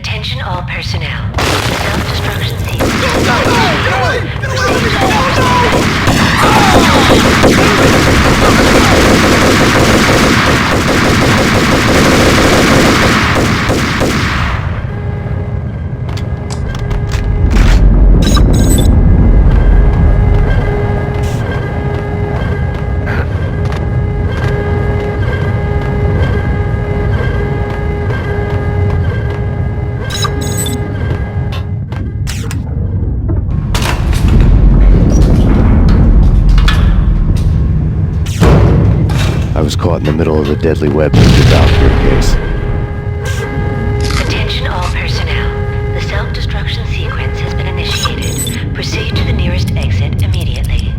Attention all personnel. The self-destruction sequence is initiated. Proceed to the I was caught in the middle of the deadly web of the Valkyrie case. Attention all personnel. The self-destruction sequence has been initiated. Proceed to the nearest exit immediately.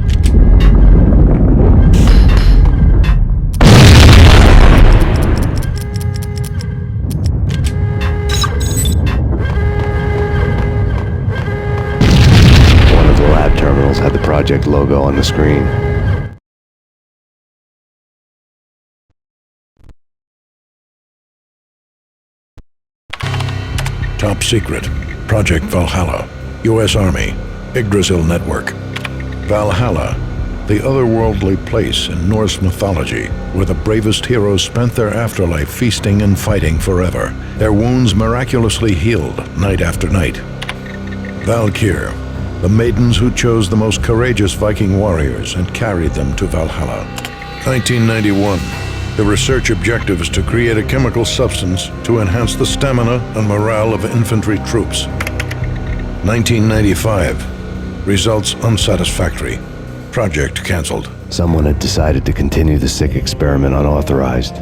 One of the lab terminals had the project logo on the screen. Top secret. Project Valhalla. U.S. Army. Yggdrasil Network. Valhalla, the otherworldly place in Norse mythology where the bravest heroes spent their afterlife feasting and fighting forever, their wounds miraculously healed night after night. Valkyr, the maidens who chose the most courageous Viking warriors and carried them to Valhalla. 1991. The research objective is to create a chemical substance to enhance the stamina and morale of infantry troops. 1995. Results unsatisfactory. Project cancelled. Someone had decided to continue the sick experiment unauthorized.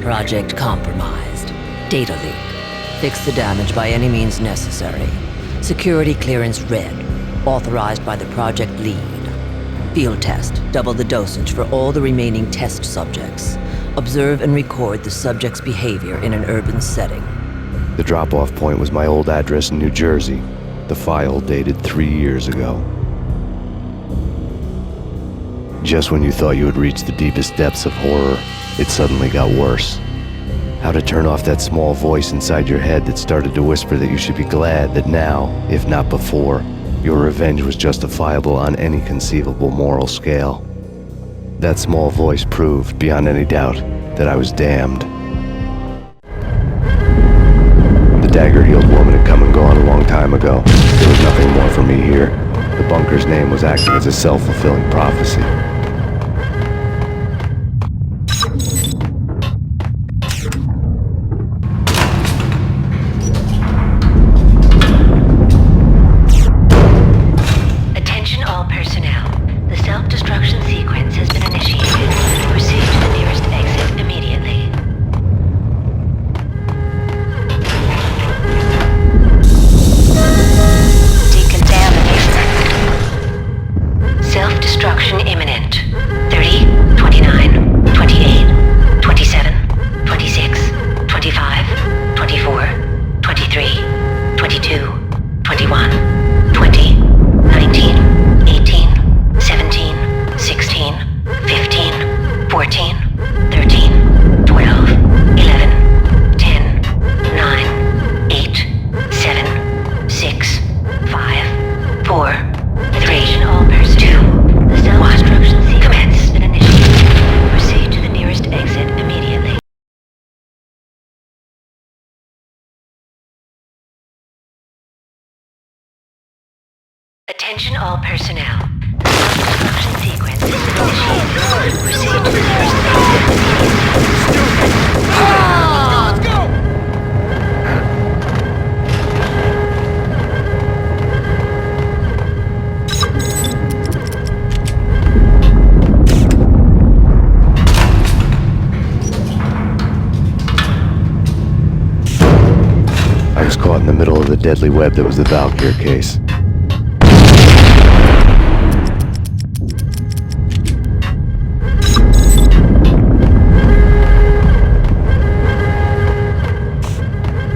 Project compromised. Data leak. Fix the damage by any means necessary. Security clearance red. Authorized by the project lead. Field test. Double the dosage for all the remaining test subjects. Observe and record the subject's behavior in an urban setting. The drop-off point was my old address in New Jersey. The file dated 3 years ago. Just when you thought you had reached the deepest depths of horror, it suddenly got worse. How to turn off that small voice inside your head that started to whisper that you should be glad that now, if not before, your revenge was justifiable on any conceivable moral scale. That small voice proved, beyond any doubt, that I was damned. The dagger-heeled woman had come and gone a long time ago. There was nothing more for me here. The bunker's name was acting as a self-fulfilling prophecy. Attention all personnel. The self-destruction sequence is initiated. Proceed to the nearest Let's go! I was caught in the middle of the deadly web that was the Valkyrie case.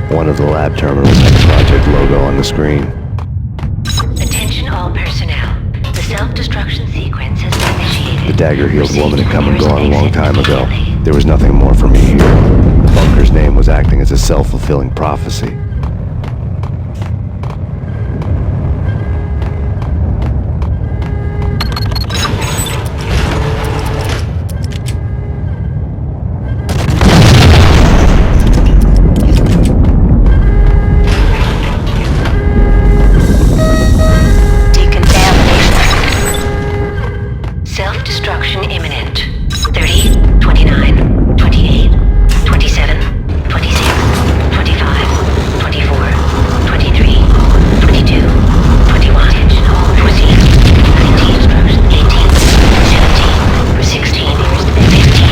One of the lab terminals had the project logo on the screen. Attention all personnel. The self-destruction sequence has been initiated. The dagger-heeled Proceed woman to had the come and nearest gone a long exit time ago. immediately. There was nothing more for me here. The bunker's name was acting as a self-fulfilling prophecy. Decontamination. Self-destruction imminent. 30, 29, 28, 27, 26, 25, 24, 23, 22, 21. Proceed. 19, 18, 17, 16, 15,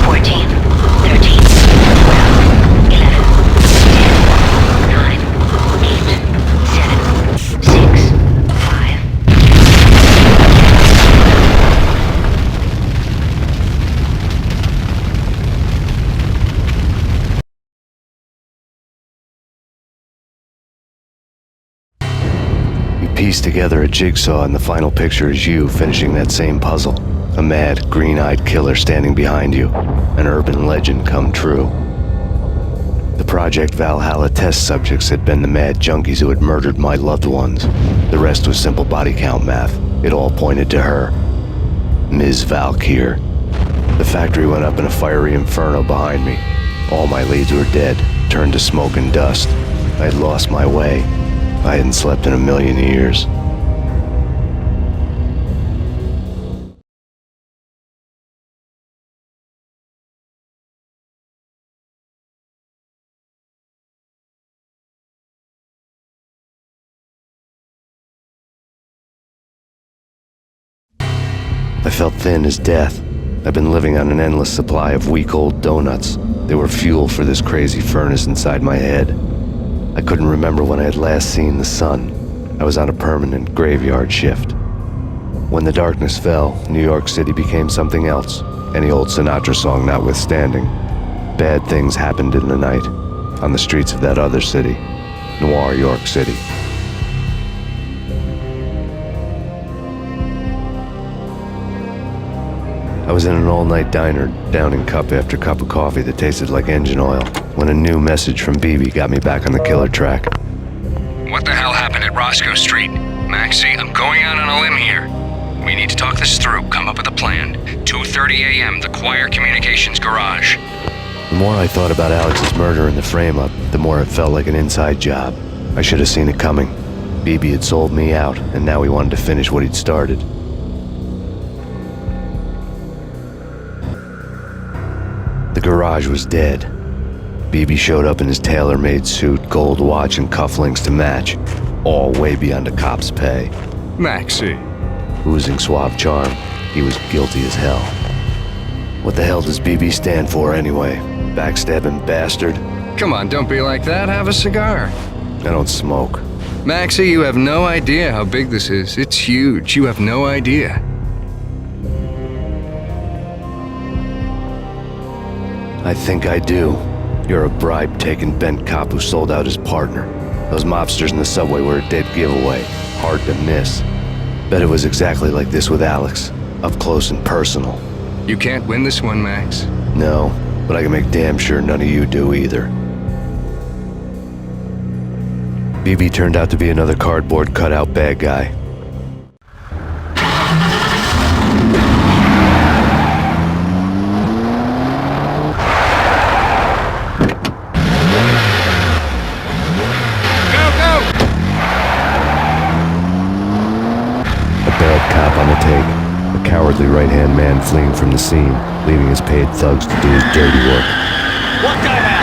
14, 13, 12, 11, 10, 9, 8, 7, 6, 5. You piece together a jigsaw and the final picture is you finishing that same puzzle. A mad, green-eyed killer standing behind you. An urban legend come true. The Project Valhalla test subjects had been the mad junkies who had murdered my loved ones. The rest was simple body count math. It all pointed to her. Ms. Valkyr. The factory went up in a fiery inferno behind me. All my leads were dead, turned to smoke and dust. I had lost my way. I hadn't slept in a million years. I felt thin as death. I've been living on an endless supply of week-old donuts. They were fuel for this crazy furnace inside my head. I couldn't remember when I had last seen the sun. I was on a permanent graveyard shift. When the darkness fell, New York City became something else, any old Sinatra song notwithstanding. Bad things happened in the night, on the streets of that other city, Noir York City. I was in an all-night diner, downing cup after cup of coffee that tasted like engine oil, when a new message from BB got me back on the killer track. What the hell happened at Roscoe Street? Maxie, I'm going out on a limb here. We need to talk this through, come up with a plan. 2:30 a.m., the Choir Communications Garage. The more I thought about Alex's murder and the frame-up, the more it felt like an inside job. I should have seen it coming. BB had sold me out, and now he wanted to finish what he'd started. The garage was dead. BB showed up in his tailor-made suit, gold watch, and cufflinks to match, all way beyond a cop's pay. Maxie. Oozing suave charm, he was guilty as hell. What the hell does BB stand for anyway? Backstabbing bastard? Come on, don't be like that. Have a cigar. I don't smoke. Maxie, you have no idea how big this is. It's huge. You have no idea. I think I do. You're a bribe-taking bent cop who sold out his partner. Those mobsters in the subway were a dead giveaway. Hard to miss. Bet it was exactly like this with Alex. Up close and personal. You can't win this one, Max. No, but I can make damn sure none of you do either. BB turned out to be another cardboard cutout bad guy. On the take, a cowardly right-hand man fleeing from the scene, leaving his paid thugs to do his dirty work. What the hell?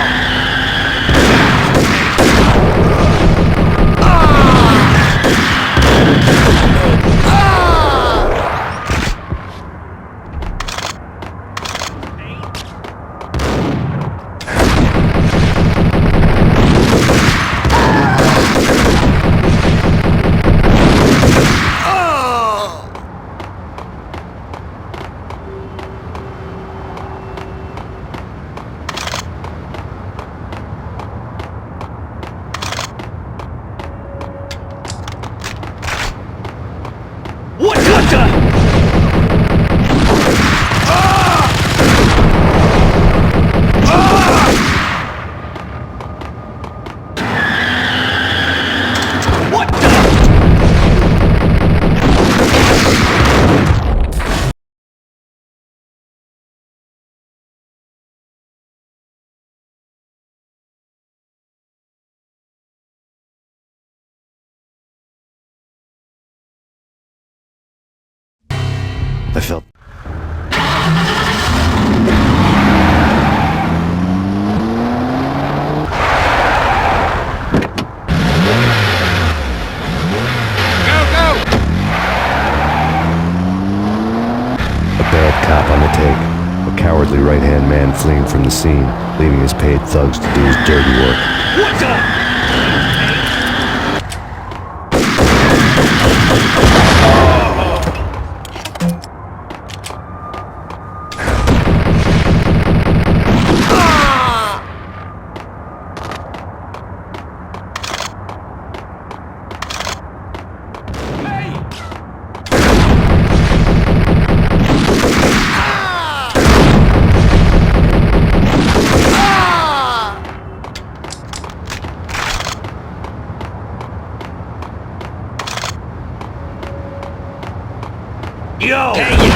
I felt. A bad cop on the take. A cowardly right-hand man fleeing from the scene, leaving his paid thugs to do his dirty work. What's up? Yo! Hey,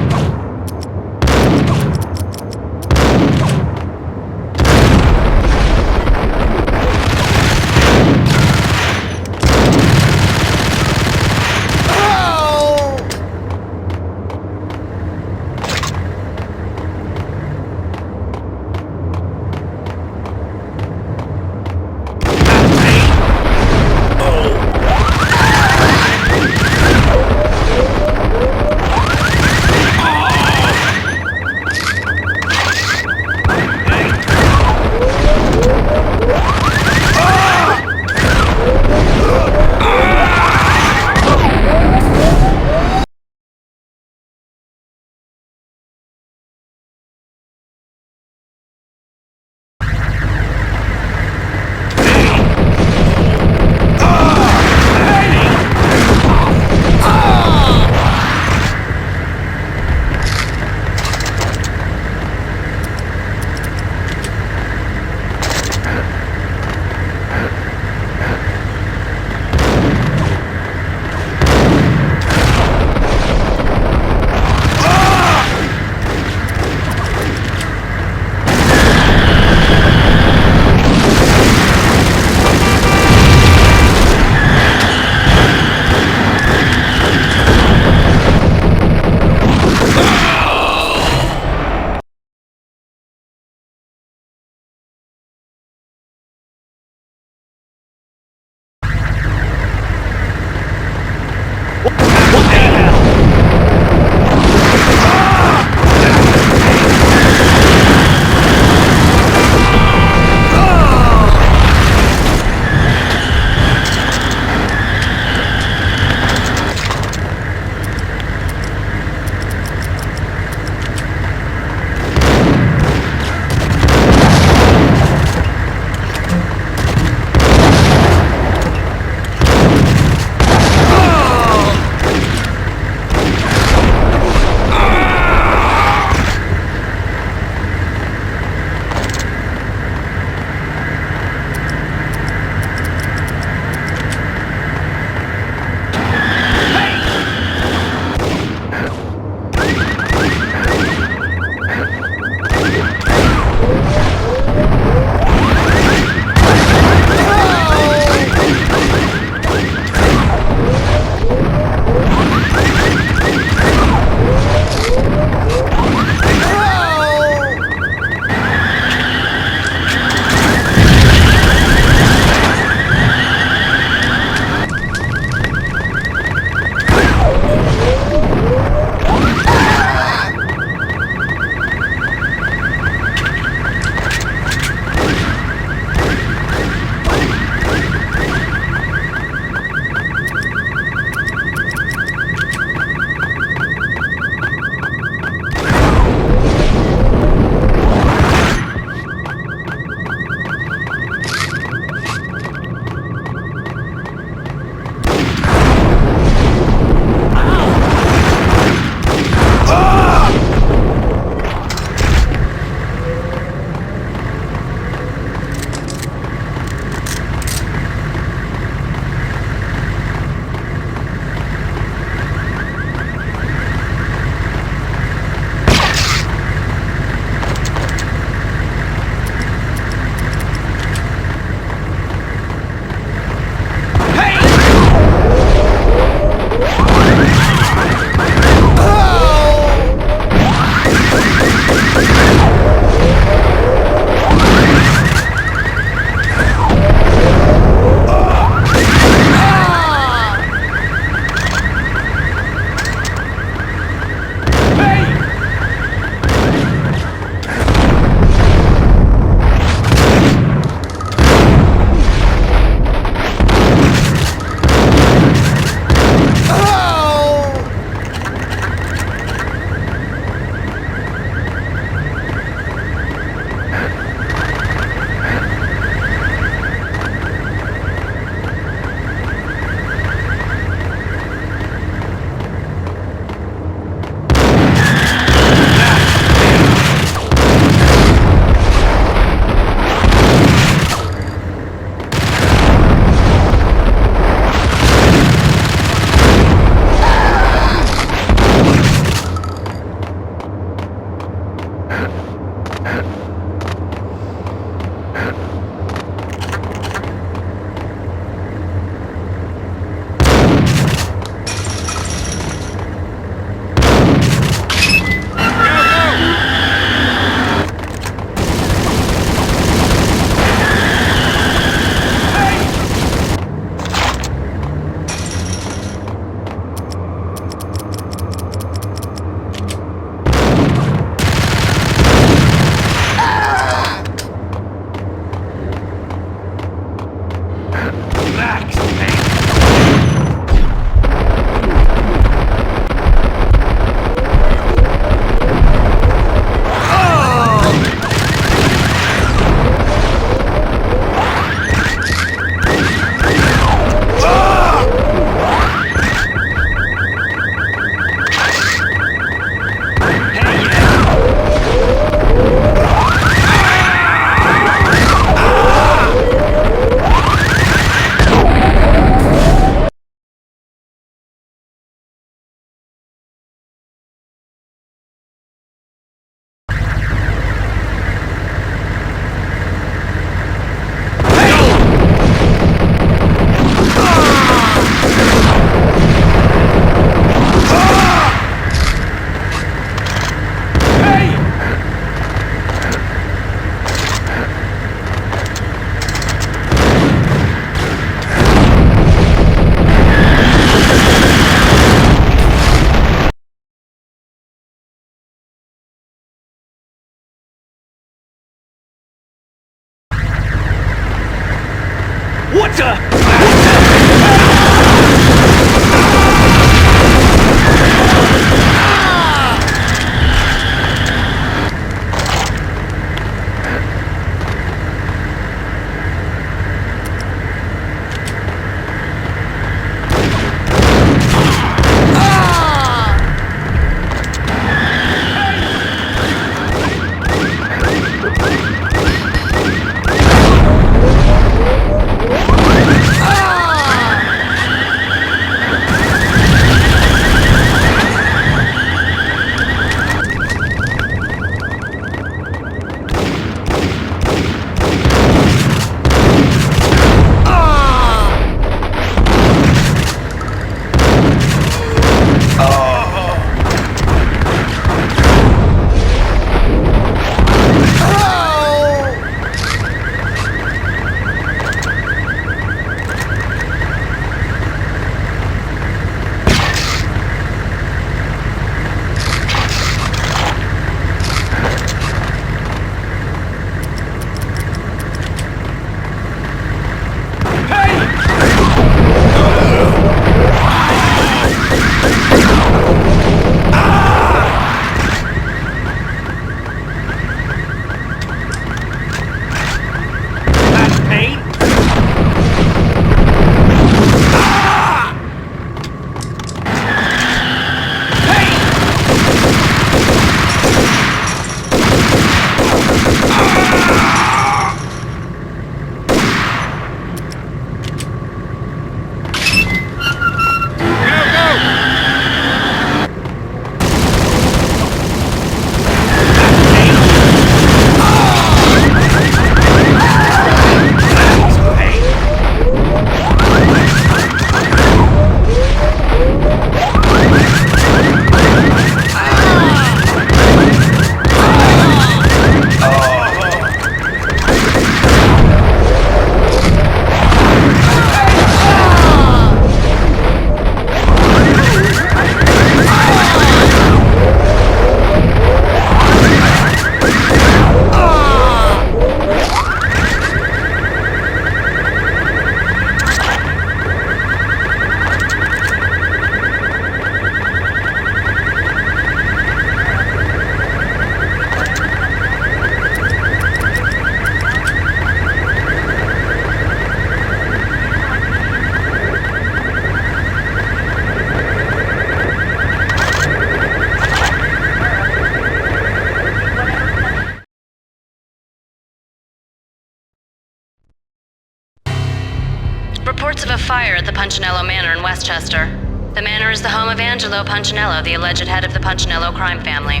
Reports of a fire at the Punchinello Manor in Westchester. The manor is the home of Angelo Punchinello, the alleged head of the Punchinello crime family.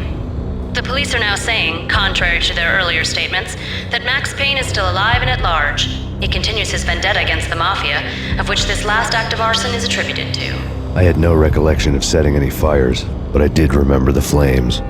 The police are now saying, contrary to their earlier statements, that Max Payne is still alive and at large. He continues his vendetta against the Mafia, of which this last act of arson is attributed to. I had no recollection of setting any fires, but I did remember the flames.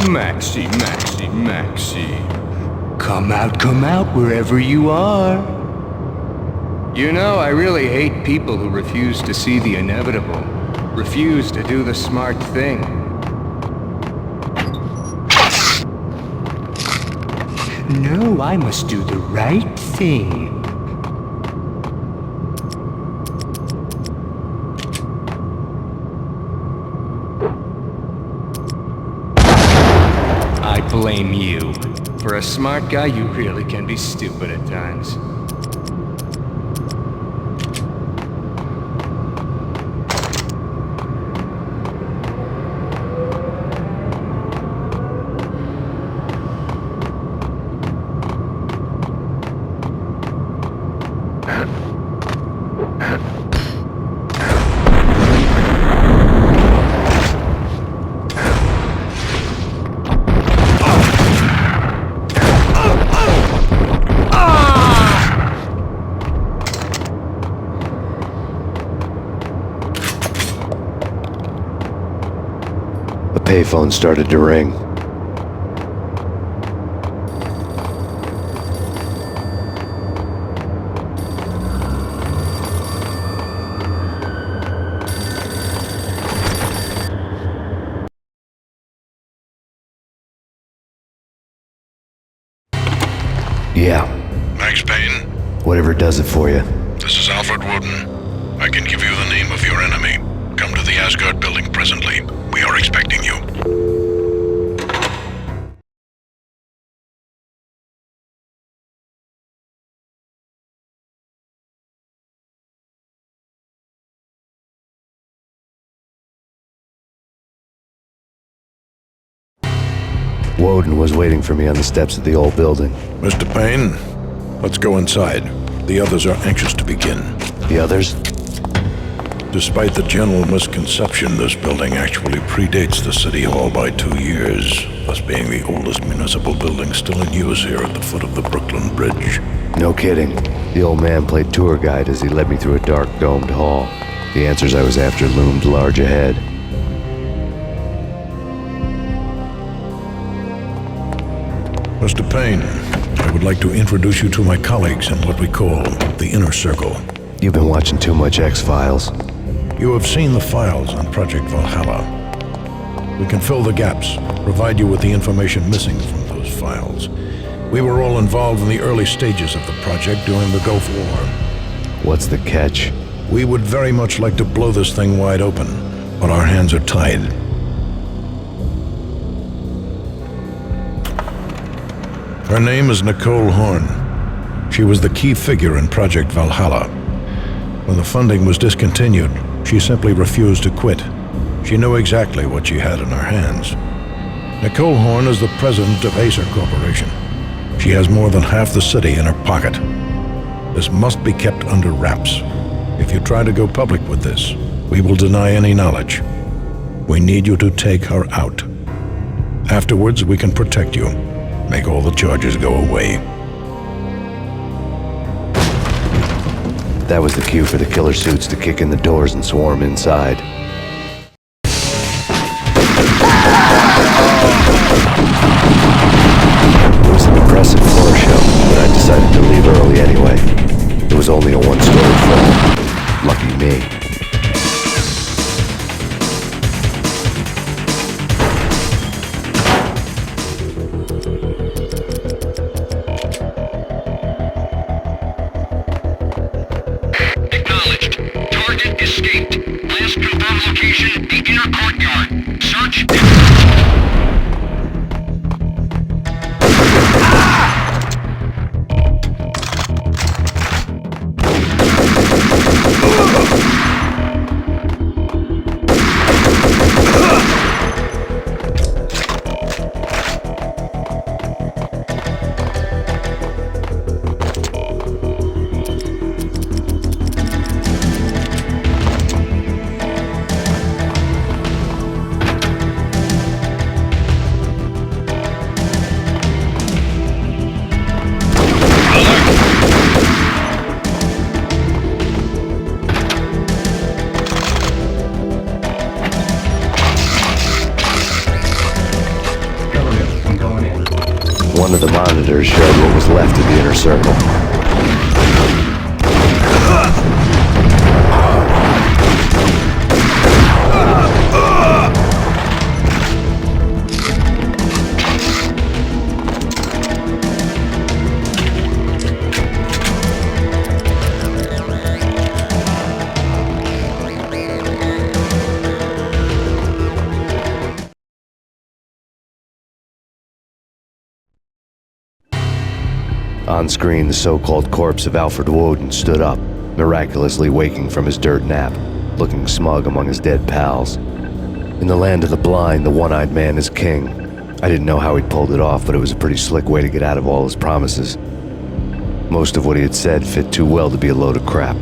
Maxie, Maxie, Maxie. Come out wherever you are. You know, I really hate people who refuse to see the inevitable, refuse to do the smart thing. No, I must do the right thing. I blame you. For a smart guy, you really can be stupid at times. The payphone started to ring. Yeah, Max Payne, whatever does it for you. this is Alfred Woden. I can give you the name of your enemy. Come to the Asgard building presently. We are expecting you. Woden was waiting for me on the steps of the old building. Mr. Payne, let's go inside. The others are anxious to begin. The others? Despite the general misconception, this building actually predates the City Hall by 2 years, thus being the oldest municipal building still in use here at the foot of the Brooklyn Bridge. No kidding. The old man played tour guide as he led me through a dark, domed hall. The answers I was after loomed large ahead. Mr. Payne, I would like to introduce you to my colleagues in what we call the Inner Circle. You've been watching too much X-Files. You have seen the files on Project Valhalla. We can fill the gaps, provide you with the information missing from those files. We were all involved in the early stages of the project during the Gulf War. What's the catch? We would very much like to blow this thing wide open, but our hands are tied. Her name is Nicole Horn. She was the key figure in Project Valhalla. When the funding was discontinued, she simply refused to quit. She knew exactly what she had in her hands. Nicole Horn is the president of Acer Corporation. She has more than half the city in her pocket. This must be kept under wraps. If you try to go public with this, we will deny any knowledge. We need you to take her out. Afterwards, we can protect you. Make all the charges go away. That was the cue for the killer suits to kick in the doors and swarm inside. It was an impressive floor show, but I decided to leave early anyway. It was only a one-story fall. Lucky me. Acknowledged. Target escaped. Last confirmed location, the inner courtyard. Search. One of the monitors showed what was left of the inner circle. On screen, the so-called corpse of Alfred Woden stood up, miraculously waking from his dirt nap, looking smug among his dead pals. In the land of the blind, the one-eyed man is king. I didn't know how he'd pulled it off, but it was a pretty slick way to get out of all his promises. Most of what he had said fit too well to be a load of crap.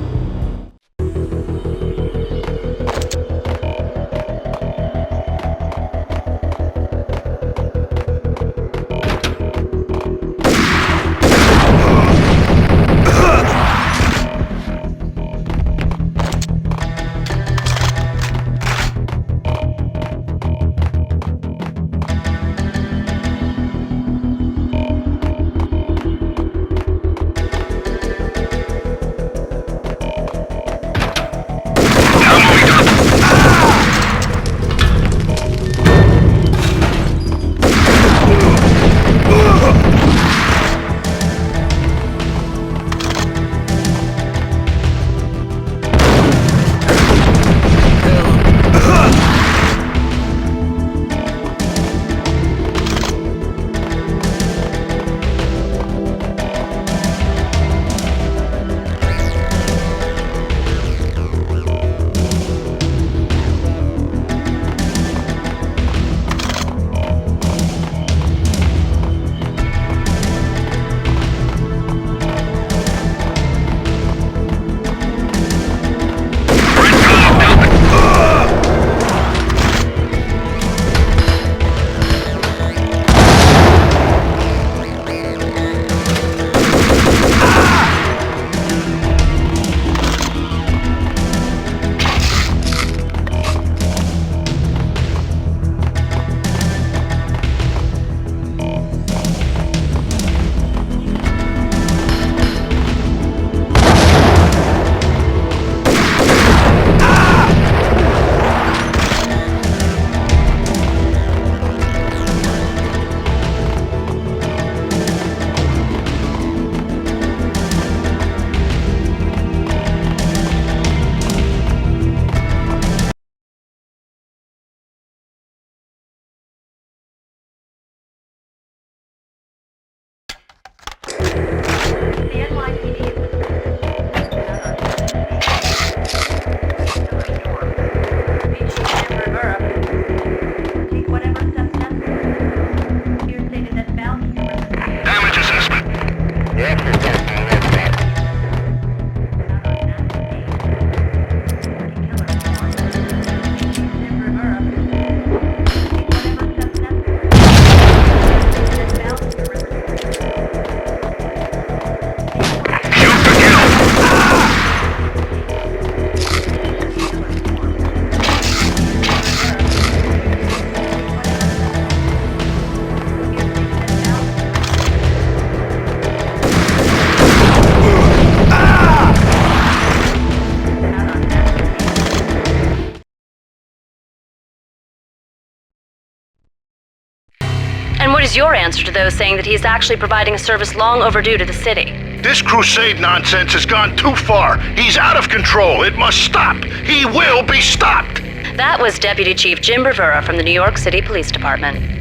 And what is your answer to those saying that he's actually providing a service long overdue to the city? This crusade nonsense has gone too far. He's out of control. It must stop. He will be stopped. That was Deputy Chief Jim Bravura from the New York City Police Department.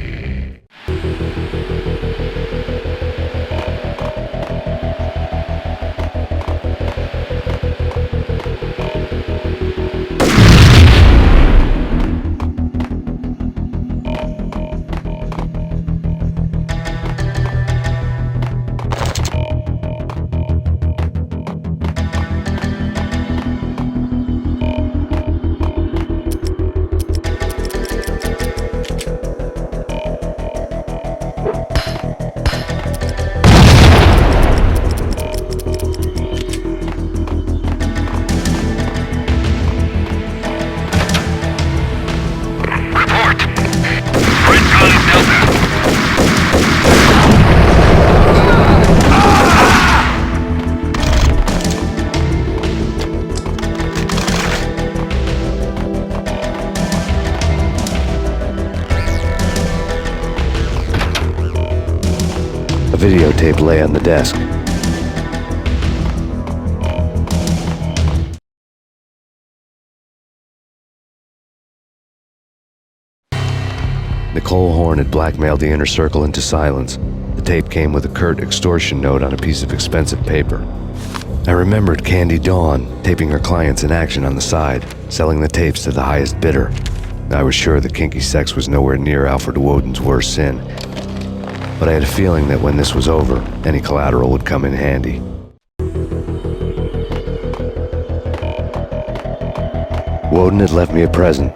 videotape lay on the desk. Nicole Horn had blackmailed the Inner Circle into silence. The tape came with a curt extortion note on a piece of expensive paper. I remembered Candy Dawn taping her clients in action on the side, selling the tapes to the highest bidder. I was sure that kinky sex was nowhere near Alfred Woden's worst sin, but I had a feeling that when this was over, any collateral would come in handy. Woden had left me a present.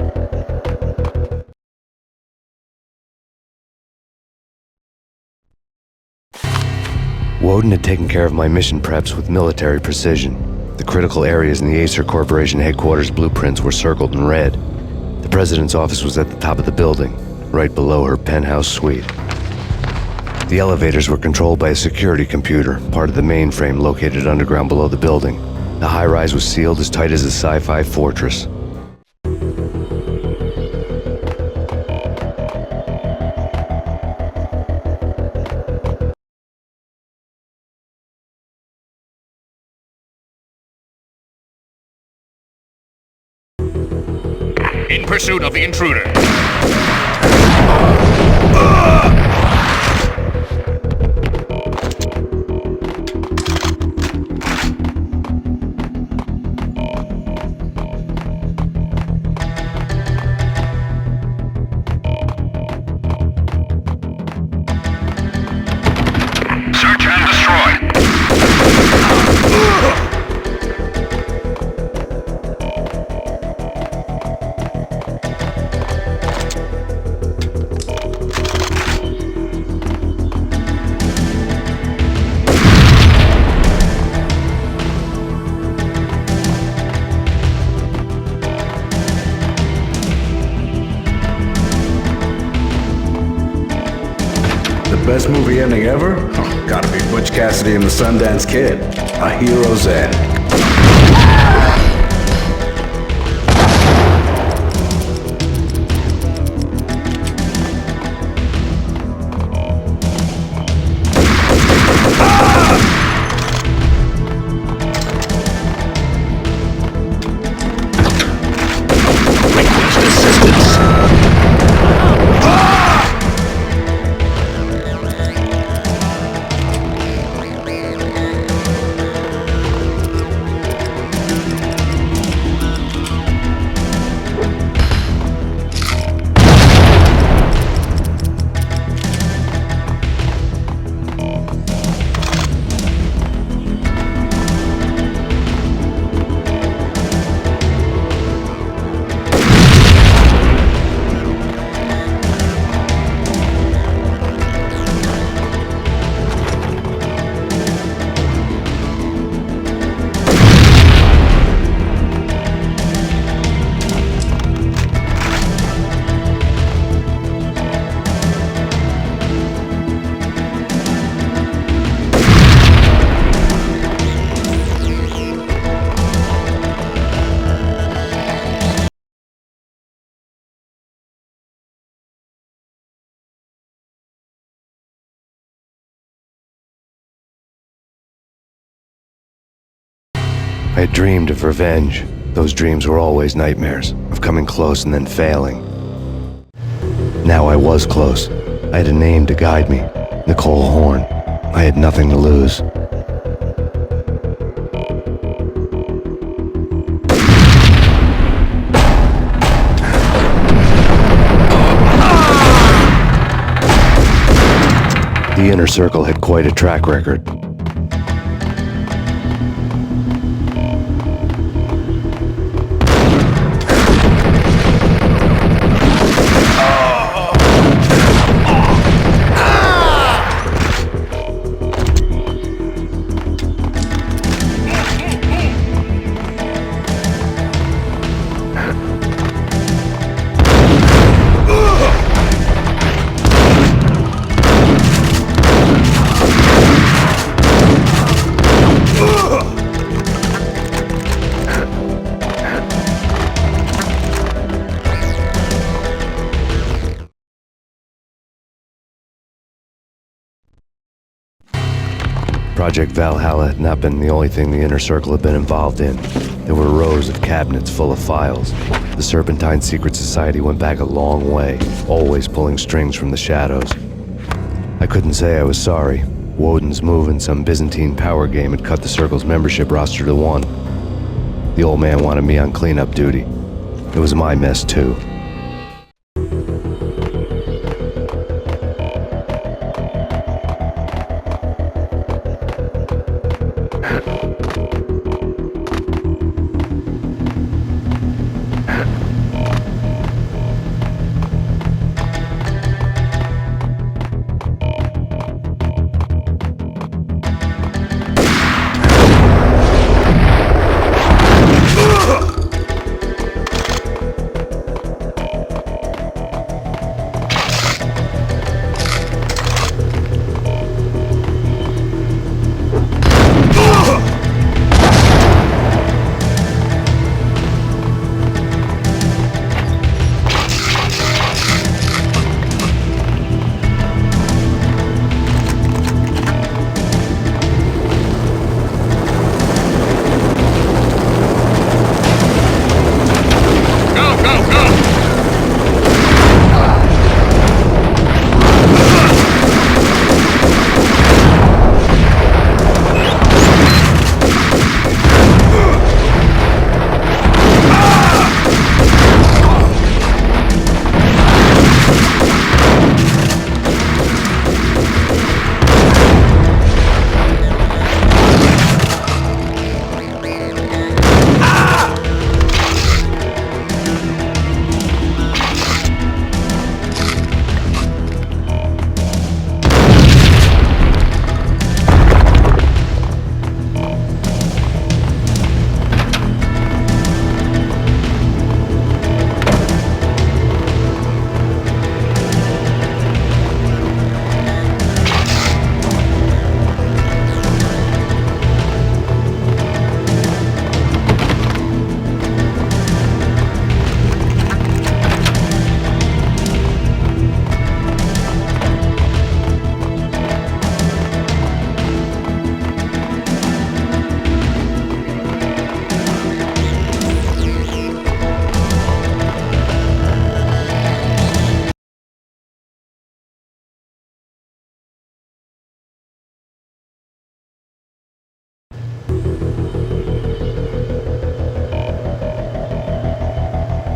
Woden had taken care of my mission preps with military precision. The critical areas in the Acer Corporation headquarters blueprints were circled in red. The president's office was at the top of the building, right below her penthouse suite. The elevators were controlled by a security computer, part of the mainframe located underground below the building. The high-rise was sealed as tight as a sci-fi fortress. In pursuit of the intruder. Search and destroy. Best movie ending ever? Oh, gotta be Butch Cassidy and the Sundance Kid. A Hero's End. I had dreamed of revenge. Those dreams were always nightmares, of coming close and then failing. Now I was close. I had a name to guide me, Nicole Horn. I had nothing to lose. The Inner Circle had quite a track record. Project Valhalla had not been the only thing the Inner Circle had been involved in. There were rows of cabinets full of files. The Serpentine Secret Society went back a long way, always pulling strings from the shadows. I couldn't say I was sorry. Woden's move in some Byzantine power game had cut the Circle's membership roster to 1. The old man wanted me on cleanup duty. It was my mess too.